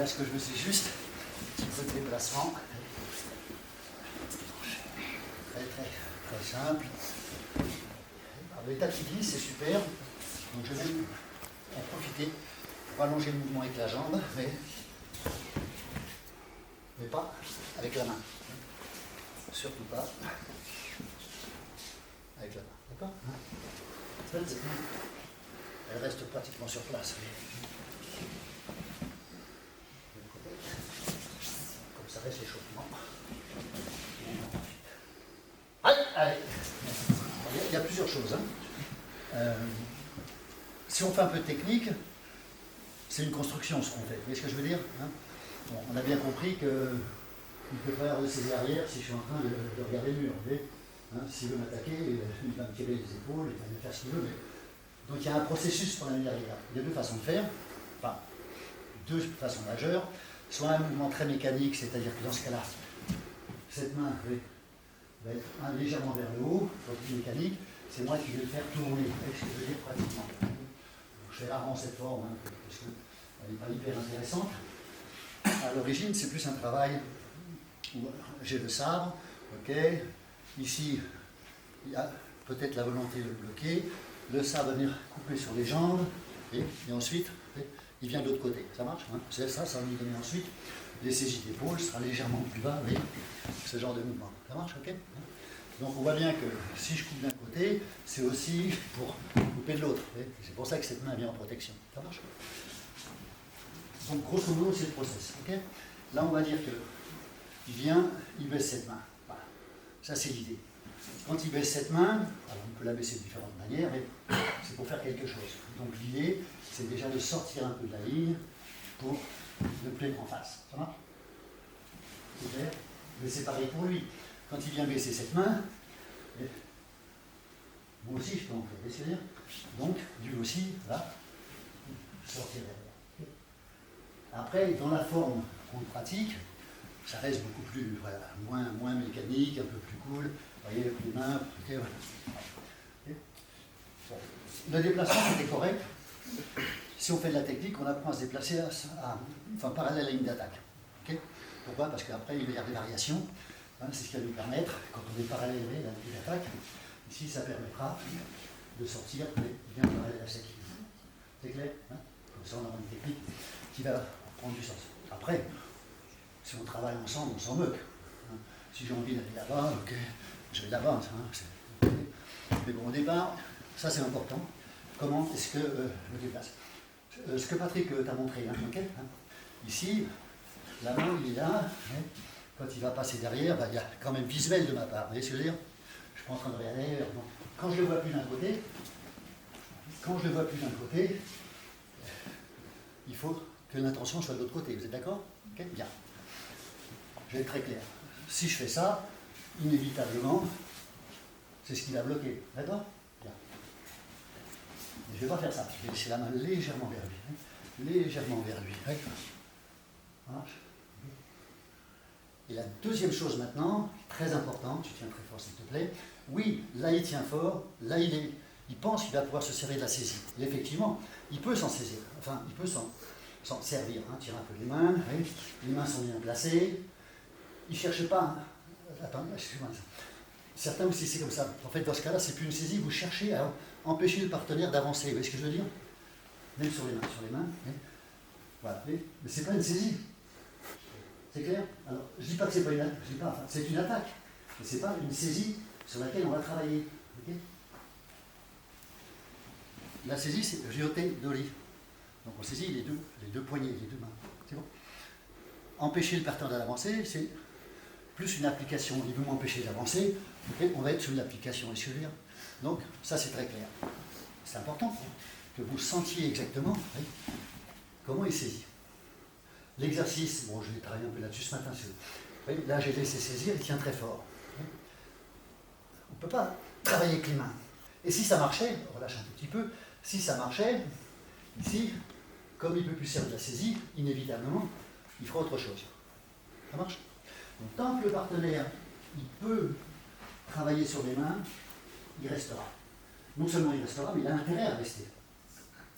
là, ce que je veux, c'est juste un petit peu de déplacement. Très, très, très simple. Alors, le tapis glisse, c'est super. Donc, je vais même en profiter pour allonger le mouvement avec la jambe, mais pas avec la main. Surtout pas avec la main. D'accord? Elle reste pratiquement sur place. Comme ça reste l'échauffement. Allez, allez. Il y a plusieurs choses. Si on fait un peu de technique, c'est une construction ce qu'on fait. Vous voyez ce que je veux dire? Bon, on a bien compris qu'il ne peut pas avoir de ses arrières si je suis en train de regarder le mur. Vous voyez, s'il veut m'attaquer, il va me tirer les épaules, il va faire ce qu'il veut. Donc il y a un processus pour la arrière. Il y a deux façons de faire, enfin deux façons majeures. Soit un mouvement très mécanique, c'est-à-dire que dans ce cas-là, cette main va être légèrement vers le haut, quand c'est mécanique, c'est moi qui vais le faire tourner, avec ce que je veux dire pratiquement. Je fais rarement cette forme, parce qu'elle n'est pas hyper intéressante. À l'origine, c'est plus un travail où j'ai le sabre, ok, ici, il y a peut-être la volonté de le bloquer, le sabre va venir couper sur les jambes, et ensuite, il vient de l'autre côté. Ça marche, c'est ça va nous donner ensuite les saisies d'épaule, sera légèrement plus bas, avec ce genre de mouvement. Ça marche, ok? Donc on voit bien que si je coupe d'un côté, c'est aussi pour couper de l'autre. C'est pour ça que cette main vient en protection. Ça marche? Donc grosso modo, c'est le process. Okay, là, on va dire qu'il vient, il baisse cette main. Voilà. Ça, c'est l'idée. Quand il baisse cette main, alors on peut la baisser de différentes manières, mais c'est pour faire quelque chose. Donc l'idée, c'est déjà de sortir un peu de la ligne pour ne plus être en face. Ça marche? C'est clair? Mais c'est pareil pour lui. Quand il vient baisser cette main, moi aussi je peux en faire baisser. Donc, lui aussi va sortir derrière. Après, dans la forme qu'on pratique, ça reste beaucoup plus, voilà, moins mécanique, un peu plus cool. Vous voyez, les mains, okay, voilà. Okay. Bon. Le déplacement, c'était correct. Si on fait de la technique, on apprend à se déplacer parallèle à la ligne d'attaque. Okay. Pourquoi? Parce qu'après, il va y avoir des variations. C'est ce qui va nous permettre, quand on est parallèle à la ligne d'attaque, ici, ça permettra de sortir bien parallèle à cette ligne. C'est clair? Comme ça, on aura une technique qui va prendre du sens. Après, si on travaille ensemble, on s'en moque. Si j'ai envie d'aller là-bas, ok, je vais là-bas. Okay. Mais bon, au départ, ça c'est important. Comment est-ce que je me déplace? Ce que Patrick t'a montré, okay, ici, la main, il est là. Quand il va passer derrière, il y a quand même visuel de ma part. Vous voyez ce que je veux dire? Je ne suis pas en train de regarder. Quand je ne le vois plus d'un côté, il faut que l'intention soit de l'autre côté. Vous êtes d'accord? Okay, bien. Je vais être très clair. Si je fais ça, inévitablement, c'est ce qui va bloquer. D'accord? Bien. Et je ne vais pas faire ça. Je vais laisser la main légèrement vers lui. Légèrement vers lui. Ça marche? Et la deuxième chose maintenant, très importante, tu tiens très fort s'il te plaît. Oui, là il tient fort, là il pense qu'il va pouvoir se servir de la saisie. Et effectivement, il peut s'en saisir. Enfin, il peut s'en servir. Tire un peu les mains, les mains sont bien placées. Il ne cherche pas. Attends, excuse-moi. Certains aussi, c'est comme ça. En fait, dans ce cas-là, c'est plus une saisie, vous cherchez à empêcher le partenaire d'avancer. Vous voyez ce que je veux dire? Même sur les mains. Voilà. Mais ce n'est pas une saisie. C'est clair? Alors, je ne dis pas que c'est pas une attaque, c'est une attaque. Mais ce n'est pas une saisie sur laquelle on va travailler. Okay, la saisie, c'est Jyoté Doli. Donc on saisit les deux poignets, les deux mains. C'est bon? Empêcher le partenaire d'avancer, c'est plus une application. Il veut m'empêcher d'avancer, okay, on va être sur une application. Est-ce que je veux dire? Donc, ça c'est très clair. C'est important que vous sentiez exactement comment il saisit. L'exercice, bon, je vais travailler un peu là-dessus ce matin. Là, j'ai laissé saisir, il tient très fort. On ne peut pas travailler avec les mains. Et si ça marchait, on relâche un tout petit peu, si ça marchait, ici, comme il ne peut plus servir de la saisie, inévitablement, il fera autre chose. Ça marche? Donc, tant que le partenaire, il peut travailler sur les mains, il restera. Non seulement il restera, mais il a intérêt à rester.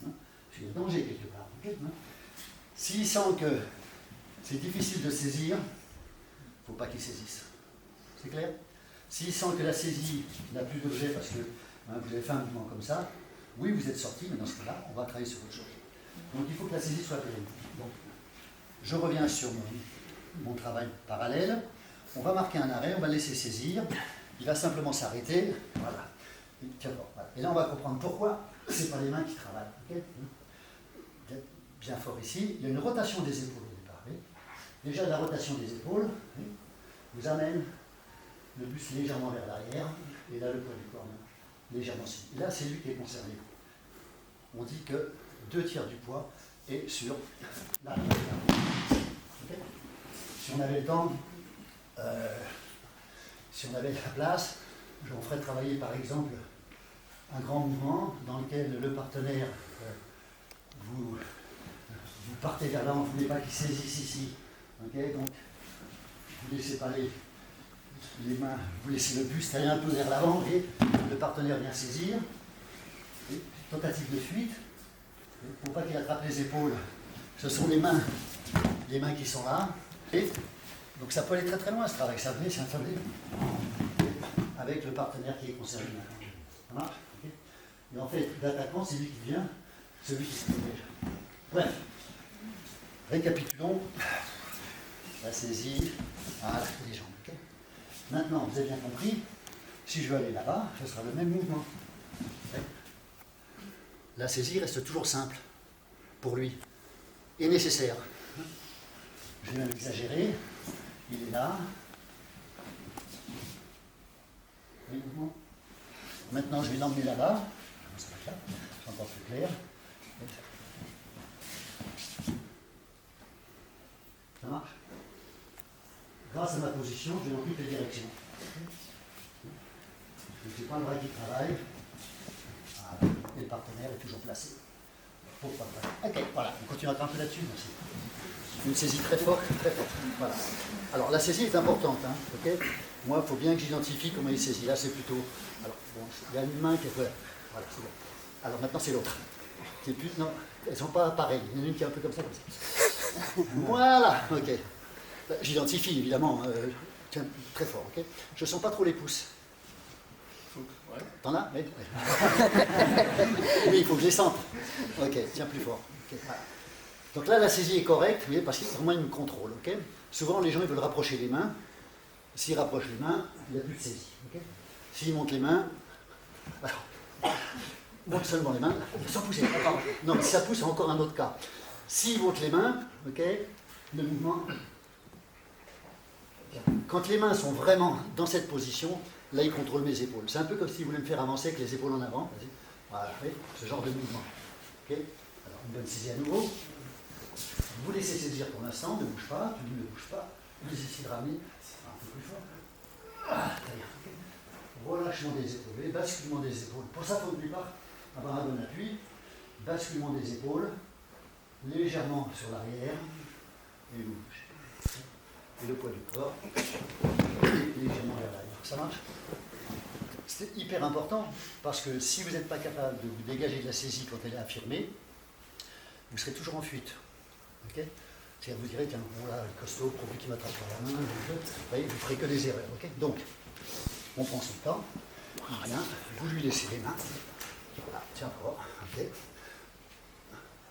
Il y a danger quelque part. Okay, s'il sent que c'est difficile de saisir, il ne faut pas qu'il saisisse. C'est clair? S'il sent que la saisie n'a plus d'objet parce que vous avez fait un mouvement comme ça, oui, vous êtes sorti, mais dans ce cas-là, on va travailler sur autre chose. Donc il faut que la saisie soit pérenne. Donc, je reviens sur mon travail parallèle. On va marquer un arrêt, on va laisser saisir. Il va simplement s'arrêter. Voilà. Et, tiens, bon, voilà. Et là, on va comprendre pourquoi ce n'est pas les mains qui travaillent. Okay, bien fort ici. Il y a une rotation des épaules au départ. Oui. Déjà, la rotation des épaules vous amène le buste légèrement vers l'arrière. Et là, le poids du corps légèrement aussi. Et là, c'est lui qui est concerné. On dit que 2/3 du poids est sur l'arrière. Okay. Si on avait le temps, si on avait la place, on ferait travailler par exemple un grand mouvement dans lequel le partenaire, vous partez vers l'avant, vous ne voulez pas qu'il saisisse ici. Okay, donc, vous ne laissez pas les mains, vous laissez le buste aller un peu vers l'avant et le partenaire vient saisir. Et tentative de fuite, pour pas qu'il attrape les épaules, ce sont les mains qui sont là. Et donc ça peut aller très très loin ce travail, ça c'est un travail avec le partenaire qui est concerné maintenant. Ça marche? Okay. Et en fait, l'attaquant, c'est lui qui vient, celui qui se protège. Bref, récapitulons. La saisie, voilà, les jambes. Okay. Maintenant, vous avez bien compris, si je veux aller là-bas, ce sera le même mouvement. Okay. La saisie reste toujours simple pour lui et nécessaire. Je vais même exagérer. Il est là. Oui, mouvement. Maintenant, je vais l'emmener là-bas. C'est encore plus clair. Ça marche? Grâce à ma position, je vais dans toutes les directions. Je n'ai pas le bras qui travaille. Voilà. Et le partenaire est toujours placé. Ok, voilà, on continue un peu là-dessus. Une saisie très forte, très forte. Voilà. Alors la saisie est importante. Hein, okay. Moi, il faut bien que j'identifie comment il saisit. Là, c'est plutôt. Alors, bon, il y a une main qui est. Voilà, c'est bon. Alors maintenant, c'est l'autre. Non, elles ne sont pas pareilles. Il y en a une qui est un peu comme ça. Voilà, ok. J'identifie, évidemment. Tiens, très fort, ok. Je ne sens pas trop les pouces. Ouais. T'en as? Oui. Oui, il faut que je les sente. Ok, tiens plus fort. Okay, voilà. Donc là, la saisie est correcte, oui, parce qu'il me contrôle. Okay. Souvent, les gens ils veulent rapprocher les mains. S'ils rapprochent les mains, il n'y a plus de saisie. Okay. S'ils montent les mains, alors, montent seulement les mains, sans pousser. Non, mais si ça pousse, c'est encore un autre cas. S'ils montent les mains, okay, le mouvement. Quand les mains sont vraiment dans cette position, là, il contrôle mes épaules. C'est un peu comme s'il voulait me faire avancer avec les épaules en avant. Voilà, oui, ce genre de mouvement. Okay. Alors, une bonne saisie à nouveau. Vous laissez saisir pour l'instant, ne bouge pas, tu ne bouge pas. Vous essayez de ramener un peu plus fort. Ah, très bien. Okay. Relâchement des épaules, basculement des épaules. Pour ça, il faut n'oublier pas avoir un bon appui. Basculement des épaules, légèrement sur l'arrière, et vous bougez. Et le poids du corps, légèrement vers l'arrière. Ça marche? C'est hyper important, parce que si vous n'êtes pas capable de vous dégager de la saisie quand elle est affirmée, vous serez toujours en fuite. Okay. C'est-à-dire vous direz, tiens, bon là, le costaud, pourvu qu'il m'attrape par la main, vous ne ferez que des erreurs. Okay. Donc, on prend son temps, rien, vous lui laissez les mains. Voilà, tiens fort, ok.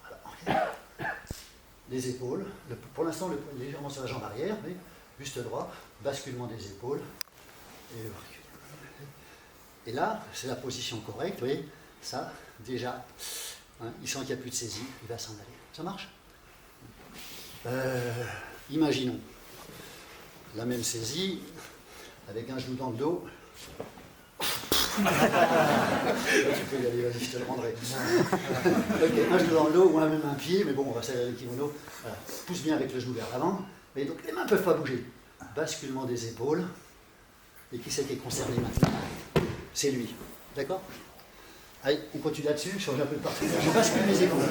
Voilà, okay. Les épaules, pour l'instant, légèrement sur la jambe arrière, mais buste droit, basculement des épaules, et le recul. Et là, c'est la position correcte, vous voyez, ça, déjà, hein, il sent qu'il n'y a plus de saisie, il va s'en aller. Ça marche? Imaginons la même saisie, avec un genou dans le dos. Tu peux y aller, vas-y, je te le rendrai. Okay, un genou dans le dos ou même un pied, mais bon, on va serrer le kimono. Voilà. Pousse bien avec le genou vers l'avant. Mais donc les mains ne peuvent pas bouger. Basculement des épaules. Et qui c'est qui est concerné maintenant? C'est lui. D'accord? Allez, on continue là-dessus, je change un peu de partenaire. Je bascule mes épaules.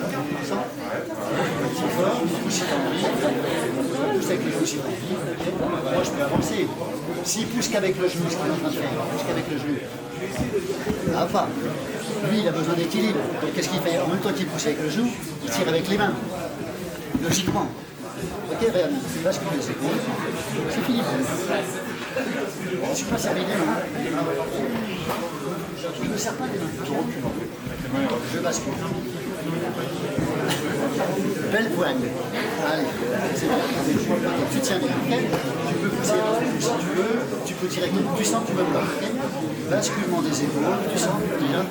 Pousse avec les genoux. Moi, je peux avancer. S'il pousse qu'avec le genou, ce qu'il est en train de faire, il pousse qu'avec le genou. Ah, pas. Lui, il a besoin d'équilibre. Donc, qu'est-ce qu'il fait? En même temps qu'il pousse avec le genou, il tire avec les mains. Logiquement. Ok, regarde, bascule les épaules. C'est fini. Je suis pas servi des mains. Je ne me sers pas des mains. Je bascule. Belle poigne. Allez, c'est bien. Tu tiens bien. Okay, tu peux pousser si tu veux. Tu peux tirer. Tu sens que tu veux bloquer. Okay, basculement des épaules. Tu sens déjà.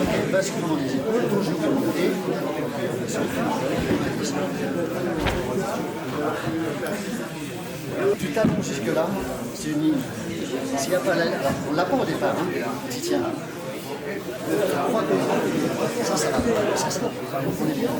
Okay, basculement des épaules. Toujours de côté. Tu t'allonges jusque-là. C'est une ligne. S'il n'y a pas la... Alors, on ne l'a pas au départ. Hein. Tu tiens. Ça va. Ça va. On est bien.